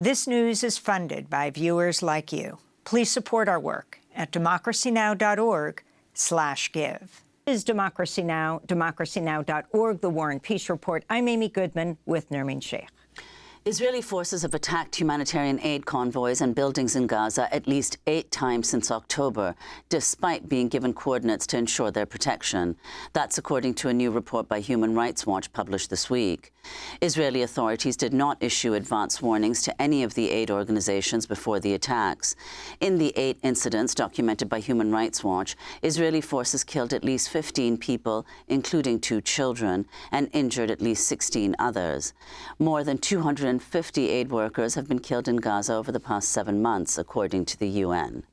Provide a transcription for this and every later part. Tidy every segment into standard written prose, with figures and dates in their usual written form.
This news is funded by viewers like you. Please support our work at democracynow.org/give. This is Democracy Now!, democracynow.org, The War and Peace Report. I'm Amy Goodman with Nermeen Sheikh. Israeli forces have attacked humanitarian aid convoys and buildings in Gaza at least 8 times since October, despite being given coordinates to ensure their protection. That's according to a new report by Human Rights Watch published this week. Israeli authorities did not issue advance warnings to any of the aid organizations before the attacks. In the 8 incidents documented by Human Rights Watch, Israeli forces killed at least 15 people, including 2 children, and injured at least 16 others. More than 250 aid workers have been killed in Gaza over the past 7 months, according to the UN.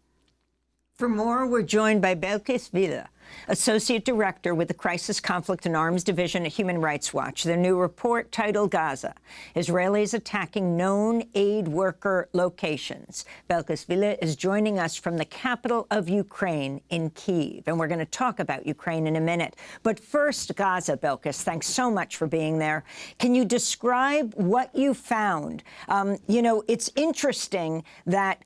For more, we're joined by Belkis Wille, Associate Director with the Crisis, Conflict and Arms Division at Human Rights Watch. Their new report titled Gaza, Israelis Attacking Known Aid Worker Locations. Belkis Wille is joining us from the capital of Ukraine in Kyiv, and we're going to talk about Ukraine in a minute. But first, Gaza, Belkis, thanks so much for being there. Can you describe what you found? It's interesting that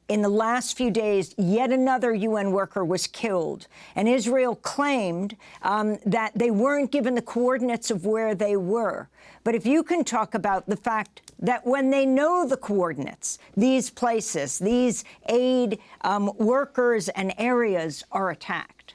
in the last few days, yet another UN worker was killed. And Israel claimed that they weren't given the coordinates of where they were. But if you can talk about the fact that when they know the coordinates, these places, these aid workers and areas are attacked.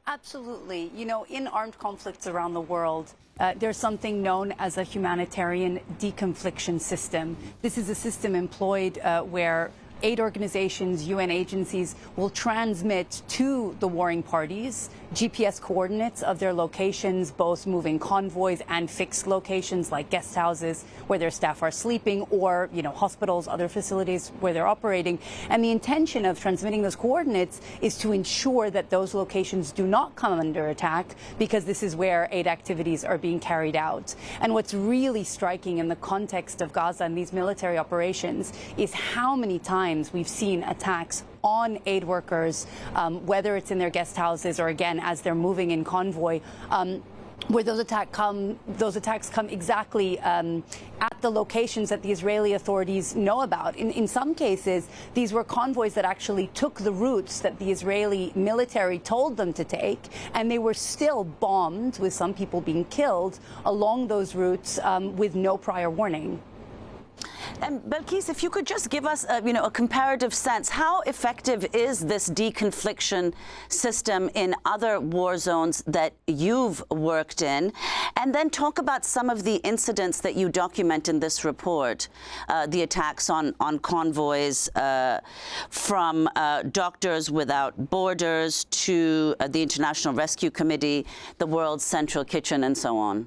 Absolutely. In armed conflicts around the world, there's something known as a humanitarian deconfliction system. This is a system employed where aid organizations, UN agencies will transmit to the warring parties GPS coordinates of their locations, both moving convoys and fixed locations like guest houses where their staff are sleeping, or hospitals, other facilities where they're operating. And the intention of transmitting those coordinates is to ensure that those locations do not come under attack, because this is where aid activities are being carried out. And what's really striking in the context of Gaza and these military operations is how many times we've seen attacks on aid workers, whether it's in their guest houses or, again, as they're moving in convoy, where those attacks come exactly at the locations that the Israeli authorities know about. In some cases, these were convoys that actually took the routes that the Israeli military told them to take, and they were still bombed, with some people being killed along those routes with no prior warning. And Belkis, if you could just give us a comparative sense, how effective is this deconfliction system in other war zones that you've worked in? And then talk about some of the incidents that you document in this report, the attacks on convoys, from Doctors Without Borders to the International Rescue Committee, the World Central Kitchen, and so on.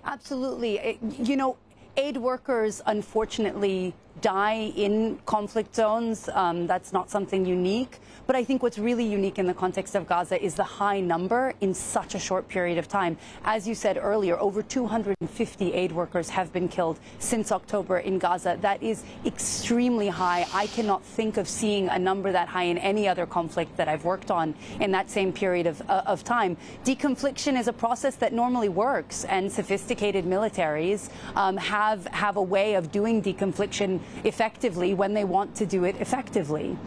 Absolutely. Aid workers, unfortunately, die in conflict zones. That's not something unique. But I think what's really unique in the context of Gaza is the high number in such a short period of time. As you said earlier, over 250 aid workers have been killed since October in Gaza. That is extremely high. I cannot think of seeing a number that high in any other conflict that I've worked on in that same period of time. Deconfliction is a process that normally works, and sophisticated militaries have a way of doing deconfliction effectively when they want to do it effectively.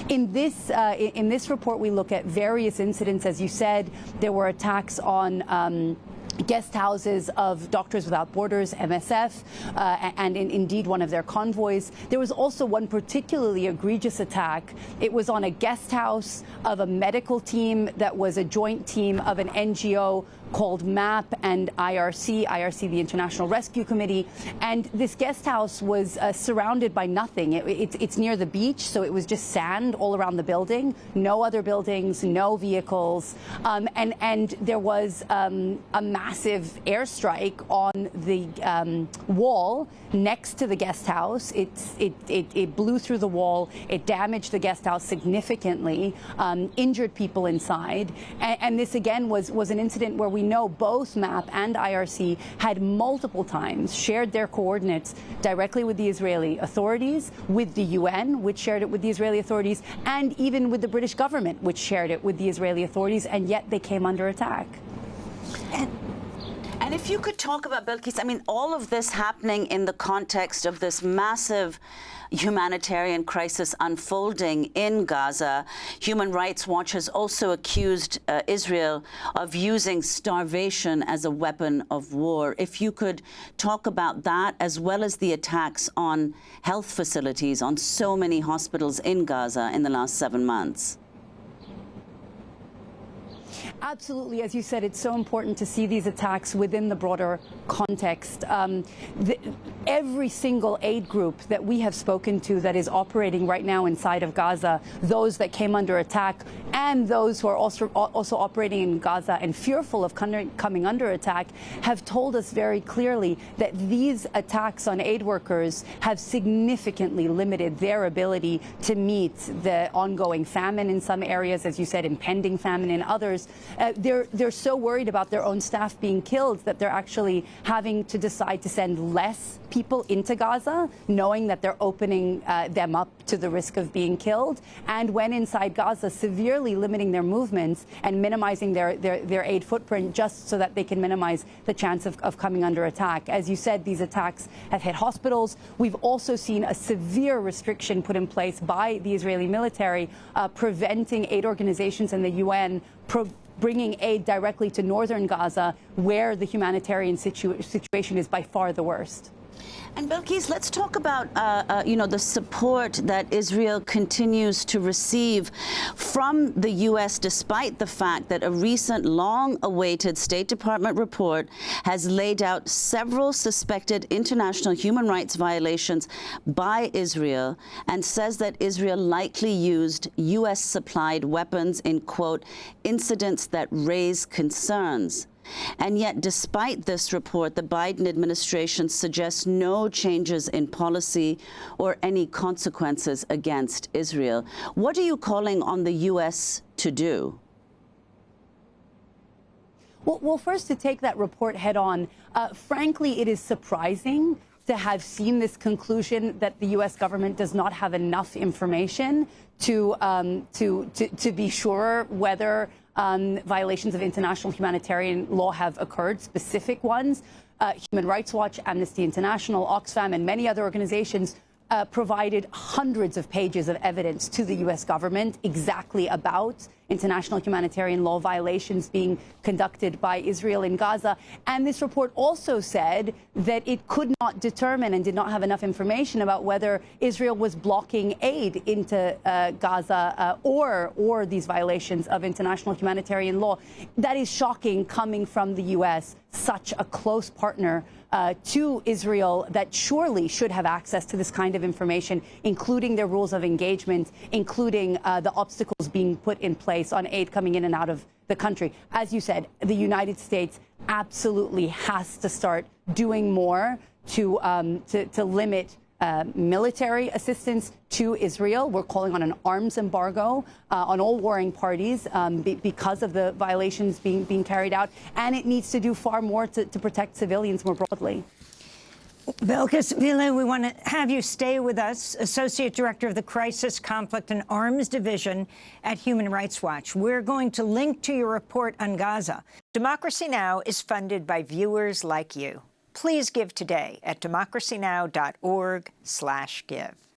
In this report, we look at various incidents. As you said, there were attacks on guest houses of Doctors Without Borders, MSF, and indeed one of their convoys. There was also one particularly egregious attack. It was on a guest house of a medical team that was a joint team of an NGO called MAP and IRC, the International Rescue Committee. And this guest house was surrounded by nothing. It's near the beach, so it was just sand all around the building, no other buildings, no vehicles. And there was a massive airstrike on the wall next to the guest house. It blew through the wall. It damaged the guest house significantly, injured people inside. And this, again, was an incident where we know both MAP and IRC had multiple times shared their coordinates directly with the Israeli authorities, with the UN, which shared it with the Israeli authorities, and even with the British government, which shared it with the Israeli authorities, and yet they came under attack. And if you could talk about, Belkis, I mean, all of this happening in the context of this massive humanitarian crisis unfolding in Gaza. Human Rights Watch has also accused Israel of using starvation as a weapon of war. If you could talk about that, as well as the attacks on health facilities, on so many hospitals in Gaza in the last 7 months. Absolutely. As you said, it's so important to see these attacks within the broader context. Every single aid group that we have spoken to that is operating right now inside of Gaza, those that came under attack and those who are also operating in Gaza and fearful of coming under attack, have told us very clearly that these attacks on aid workers have significantly limited their ability to meet the ongoing famine in some areas, as you said, impending famine in others. They're so worried about their own staff being killed that they're actually having to decide to send less people into Gaza, knowing that they're opening them up to the risk of being killed. And when inside Gaza, severely limiting their movements and minimizing their aid footprint just so that they can minimize the chance of coming under attack. As you said, these attacks have hit hospitals. We've also seen a severe restriction put in place by the Israeli military, preventing aid organizations and the UN bringing aid directly to northern Gaza, where the humanitarian situation is by far the worst. And Belkis, let's talk about, the support that Israel continues to receive from the U.S., despite the fact that a recent long-awaited State Department report has laid out several suspected international human rights violations by Israel and says that Israel likely used U.S.-supplied weapons in, quote, incidents that raise concerns. And yet, despite this report, the Biden administration suggests no changes in policy or any consequences against Israel. What are you calling on the U.S. to do? Well, first, to take that report head on, frankly, it is surprising to have seen this conclusion that the U.S. government does not have enough information to be sure whether violations of international humanitarian law have occurred, specific ones. Human Rights Watch, Amnesty International, Oxfam, and many other organizations provided hundreds of pages of evidence to the U.S. government exactly about international humanitarian law violations being conducted by Israel in Gaza. And this report also said that it could not determine and did not have enough information about whether Israel was blocking aid into Gaza or these violations of international humanitarian law. That is shocking, coming from the U.S., such a close partner to Israel that surely should have access to this kind of information, including their rules of engagement, including the obstacles being put in place on aid coming in and out of the country. As you said, the United States absolutely has to start doing more to limit military assistance to Israel. We're calling on an arms embargo on all warring parties because of the violations being carried out. And it needs to do far more to protect civilians more broadly. Belkis Wille, we want to have you stay with us, Associate Director of the Crisis, Conflict and Arms Division at Human Rights Watch. We're going to link to your report on Gaza. Democracy Now! Is funded by viewers like you. Please give today at democracynow.org/give.